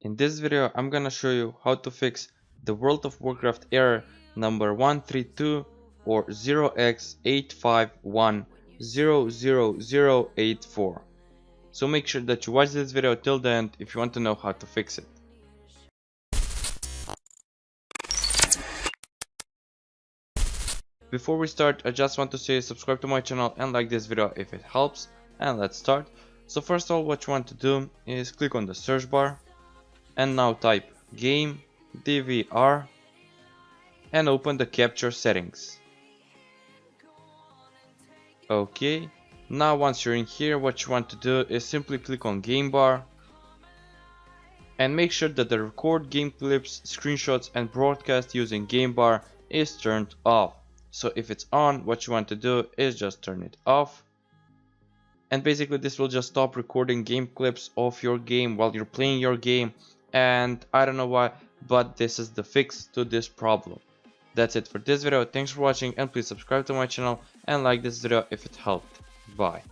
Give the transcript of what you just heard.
In this video, I'm gonna show you how to fix the World of Warcraft error number 132 or 0X85100084. So make sure that you watch this video till the end if you want to know how to fix it. Before we start, I just want to say subscribe to my channel and like this video if it helps, and let's start. So first of all, what you want to do is click on the search bar and now type game DVR and open the capture settings. Okay, now once you're in here, what you want to do is simply click on game bar and make sure that the record game clips, screenshots and broadcast using game bar is turned off. So if it's on, what you want to do is just turn it off, and basically this will just stop recording game clips of your game while you're playing your game. And I don't know why, but this is the fix to this problem. That's it for this video. Thanks for watching, and please subscribe to my channel and like this video if it helped. Bye.